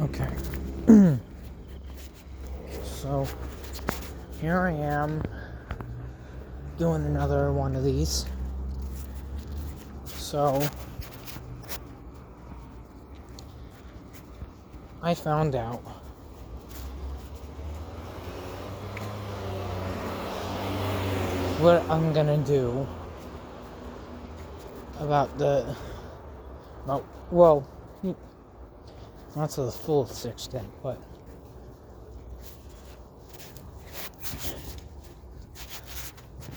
Okay. So, here I am doing another one of these. So, I found out what I'm gonna do about not to the fullest extent, but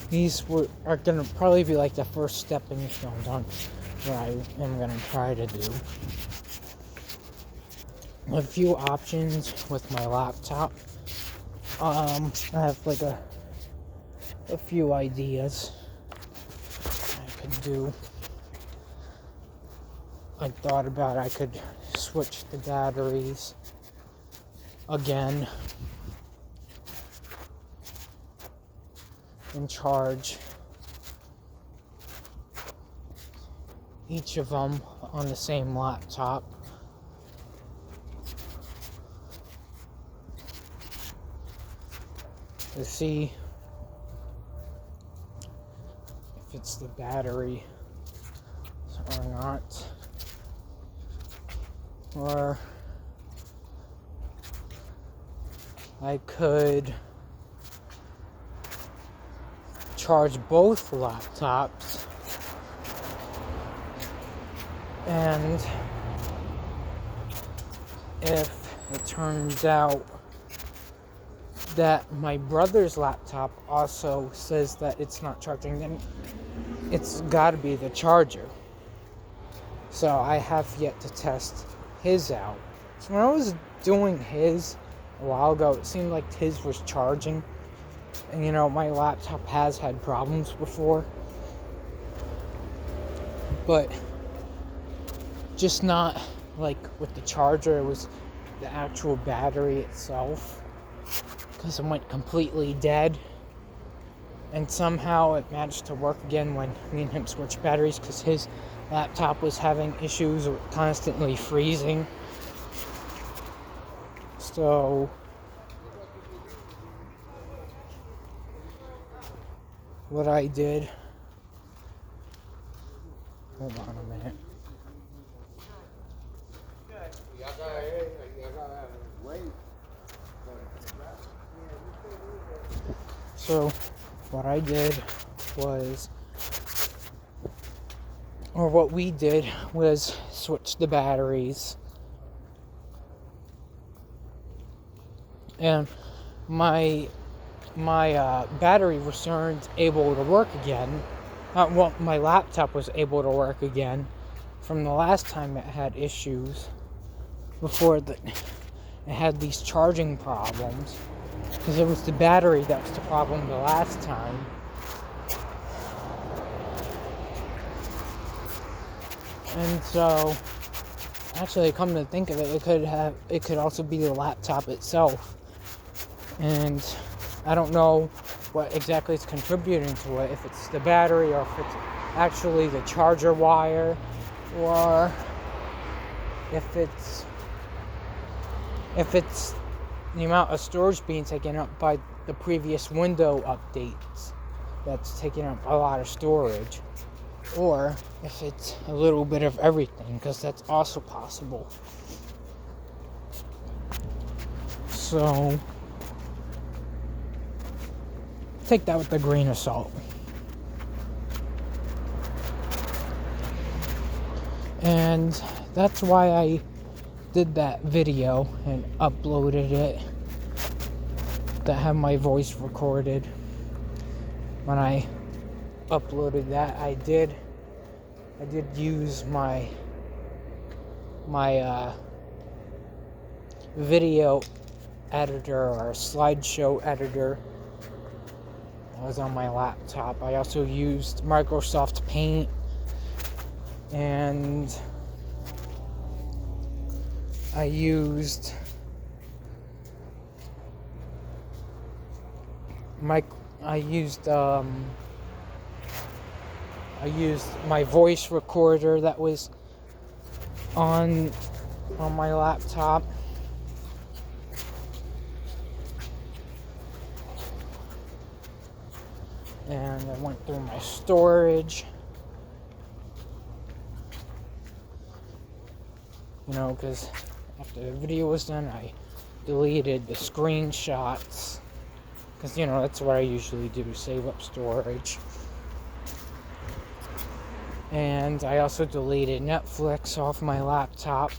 these are gonna probably be like the first stepping stones on what I am gonna try to do. A few options with my laptop. I have like a few ideas I could do. I thought about I could switch the batteries again and charge each of them on the same laptop. To see if it's the battery or not. Or I could charge both laptops, and if it turns out that my brother's laptop also says that it's not charging, then it's got to be the charger. So I have yet to test his out. So when I was doing his a while ago, it seemed like his was charging. And my laptop has had problems before. But just not like with the charger, it was the actual battery itself. Because it went completely dead. And somehow it managed to work again when me and him switched batteries, because his laptop was having issues with constantly freezing. So what I did, hold on a minute. So what I did was, or what we did was switch the batteries. And my battery was able to work again. My laptop was able to work again from the last time it had issues. Before it had these charging problems, because it was the battery that was the problem the last time. And so, actually, come to think of it, it could also be the laptop itself. And I don't know what exactly is contributing to it, if it's the battery or if it's actually the charger wire, or if it's the amount of storage being taken up by the previous window updates that's taking up a lot of storage, or if it's a little bit of everything, because that's also possible. So take that with a grain of salt. And that's why I did that video and uploaded it, that had my voice recorded. When I uploaded that, I did use my video editor or slideshow editor. It was on my laptop. I also used Microsoft Paint, and I used my voice recorder that was on my laptop. And I went through my storage. Because after the video was done, I deleted the screenshots. Because, that's what I usually do, save up storage. And I also deleted Netflix off my laptop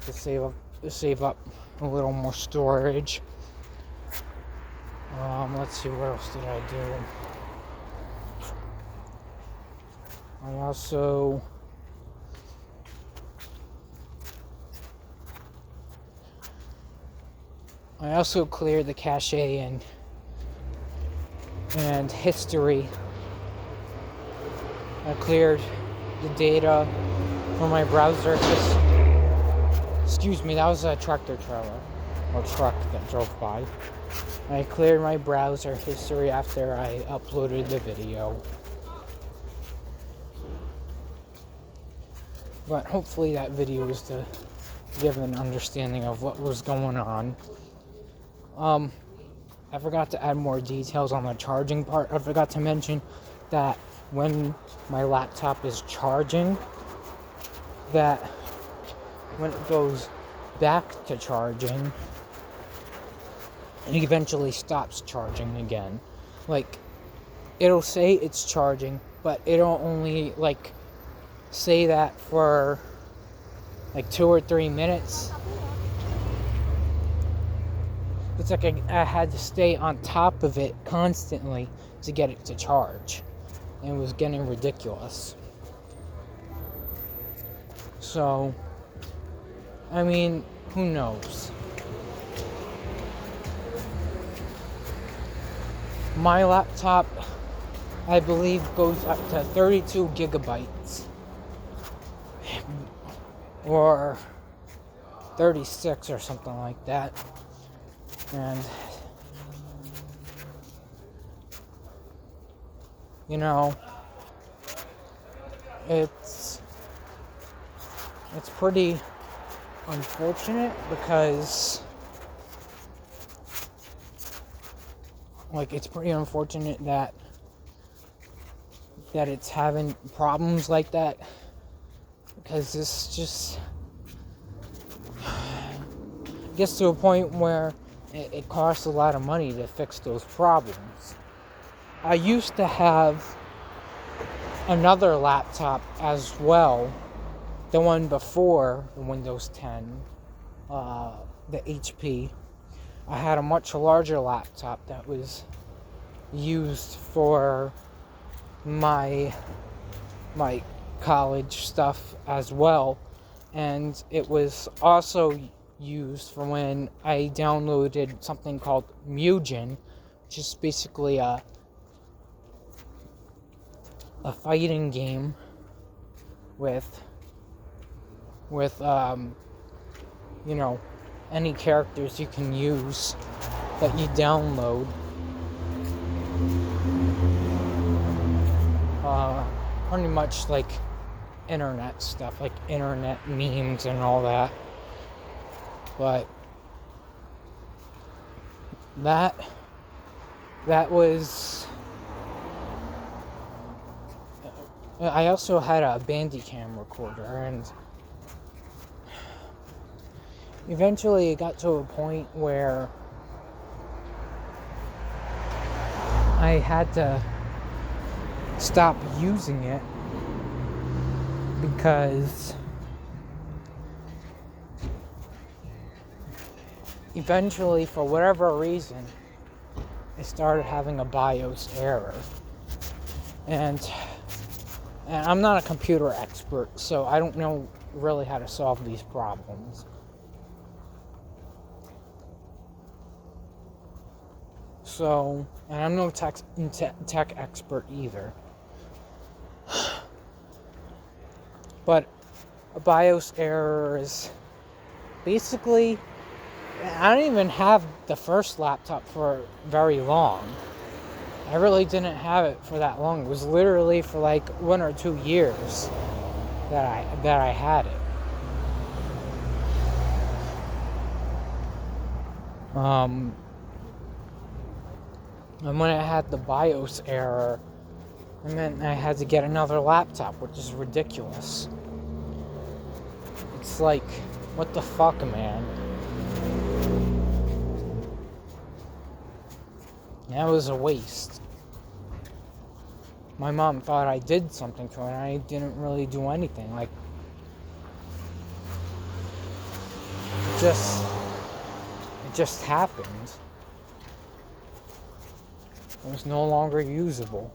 to save up a little more storage. Let's see, what else did I do? I also cleared the cache and history. I cleared the data from my browser. Excuse me, that was a tractor trailer or truck that drove by. I cleared my browser history after I uploaded the video. But hopefully that video was to give an understanding of what was going on. I forgot to add more details on the charging part. I forgot to mention that when my laptop is charging, that when it goes back to charging, it eventually stops charging again. Like, it'll say it's charging, but it'll only, say that for, 2 or 3 minutes. It's like I had to stay on top of it constantly to get it to charge. And it was getting ridiculous. So, who knows? My laptop, I believe, goes up to 32 gigabytes. Or 36 or something like that. And, it's pretty unfortunate because, it's pretty unfortunate that it's having problems like that, because this just gets to a point where it costs a lot of money to fix those problems. I used to have another laptop as well, the one before the Windows 10, the HP. I had a much larger laptop that was used for my college stuff as well, and it was also used for when I downloaded something called Mugen, which is basically a fighting game with any characters you can use that you download. Pretty much like internet stuff, like internet memes and all that. But that was... I also had a Bandicam recorder, and eventually it got to a point where I had to stop using it because eventually, for whatever reason, I started having a BIOS error. And I'm not a computer expert, so I don't know really how to solve these problems. So, and I'm no tech expert either. But a BIOS error is basically... I don't even have the first laptop for very long. I really didn't have it for that long. It was literally for 1 or 2 years that I had it. And when I had the BIOS error, it meant I had to get another laptop, which is ridiculous. It's like, what the fuck, man? That was a waste. My mom thought I did something to it, and I didn't really do anything. Like, it just happened. It was no longer usable.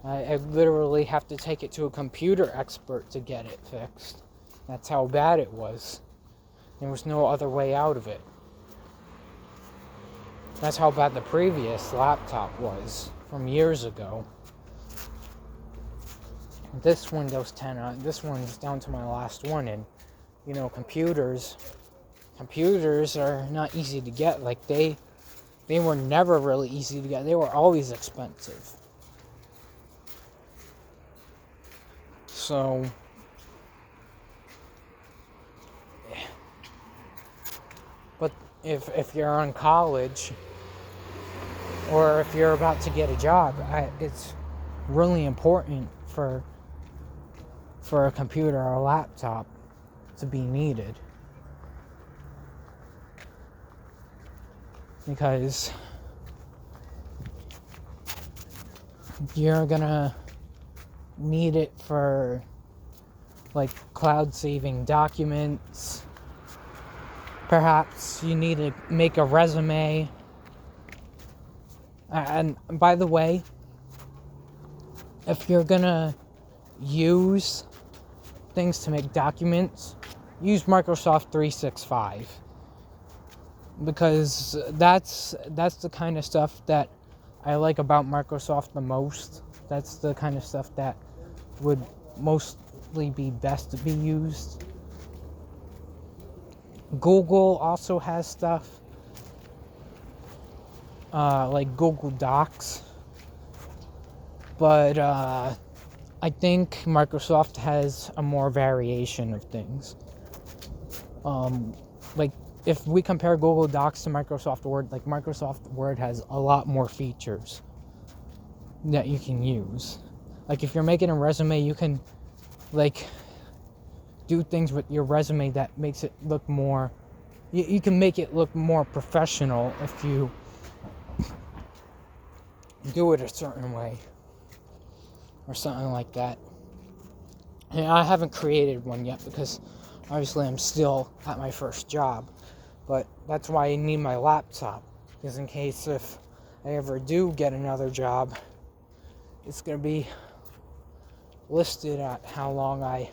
I literally have to take it to a computer expert to get it fixed. That's how bad it was. There was no other way out of it. That's how bad the previous laptop was from years ago. This Windows 10, this one's down to my last one, and computers are not easy to get. Like, they were never really easy to get. They were always expensive. So, but if you're in college, or if you're about to get a job, it's really important for a computer or a laptop to be needed. Because you're gonna need it for, like, cloud saving documents. Perhaps you need to make a resume. And by the way, if you're gonna use things to make documents, use Microsoft 365. Because that's the kind of stuff that I like about Microsoft the most. That's the kind of stuff that would mostly be best to be used. Google also has stuff like Google Docs, but I think Microsoft has a more variation of things. Like, if we compare Google Docs to Microsoft Word, like, Microsoft Word has a lot more features that you can use. Like, if you're making a resume, you can, like, do things with your resume that makes it look more, you can make it look more professional if you do it a certain way, or something like that. And I haven't created one yet, because obviously I'm still at my first job. But that's why I need my laptop, because in case if I ever do get another job, it's going to be listed at how long I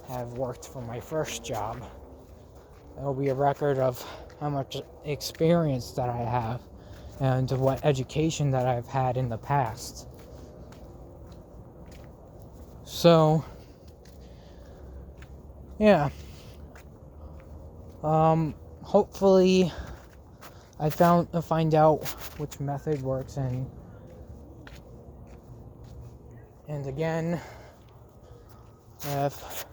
have worked for my first job. There will be a record of how much experience that I have and what education that I've had in the past. So, yeah. Hopefully I find out which method works, and again, if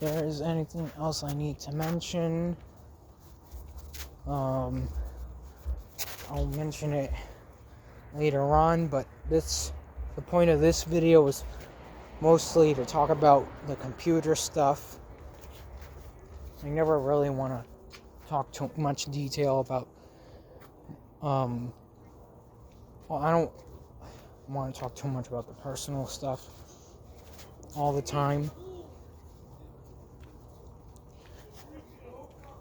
there's anything else I need to mention, I'll mention it later on, but the point of this video is mostly to talk about the computer stuff. I never really want to talk too much detail about, I don't want to talk too much about the personal stuff all the time.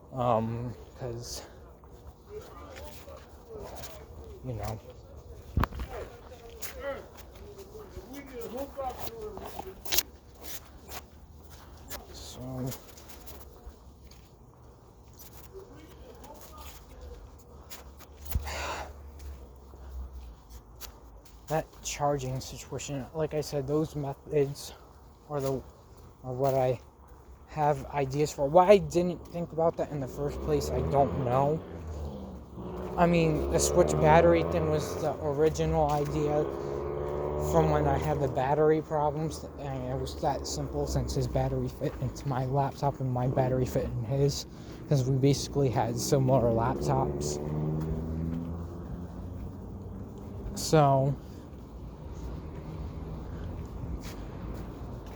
Because, so, that charging situation, like I said, those methods are what I have ideas for. Why I didn't think about that in the first place, I don't know. I mean, the switch battery thing was the original idea, from when I had the battery problems, and it was that simple since his battery fit into my laptop and my battery fit in his, because we basically had similar laptops. So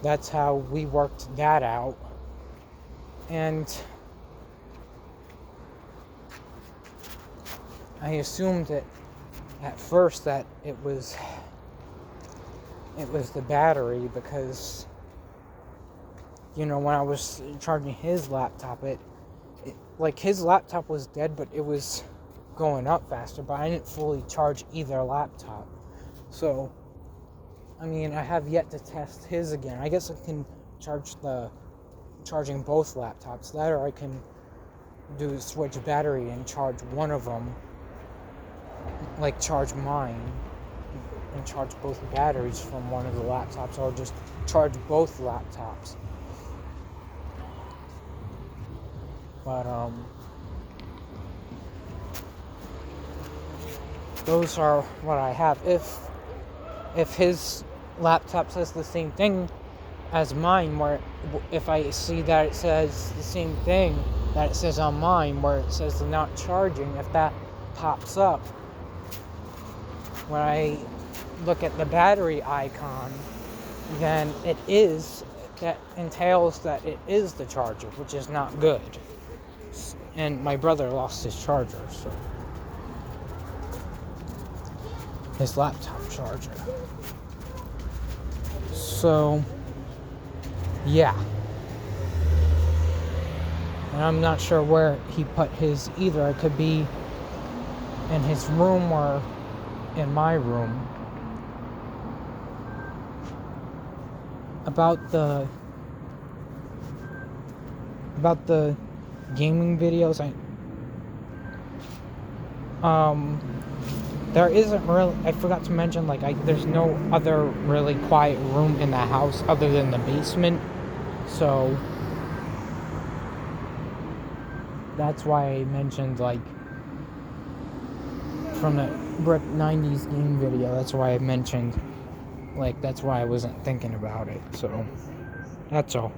that's how we worked that out. And I assumed that at first that it was the battery, because when I was charging his laptop, it like his laptop was dead, but it was going up faster, but I didn't fully charge either laptop. So I have yet to test his again. I guess I can charging both laptops. That, or I can do switch battery and charge one of them, like charge mine and charge both batteries from one of the laptops, or just charge both laptops. But those are what I have. If his laptop says the same thing as mine, where if I see that it says the same thing that it says on mine, where it says the not charging, if that pops up when I look at the battery icon, then that entails that it is the charger, which is not good. And my brother lost his charger, so his laptop charger. So yeah, and I'm not sure where he put his either. It could be in his room or in my room. About the gaming videos, there isn't really, I forgot to mention, there's no other really quiet room in the house other than the basement, so that's why I mentioned, from the Brick 90s game video, that's why I mentioned, that's why I wasn't thinking about it, so that's all.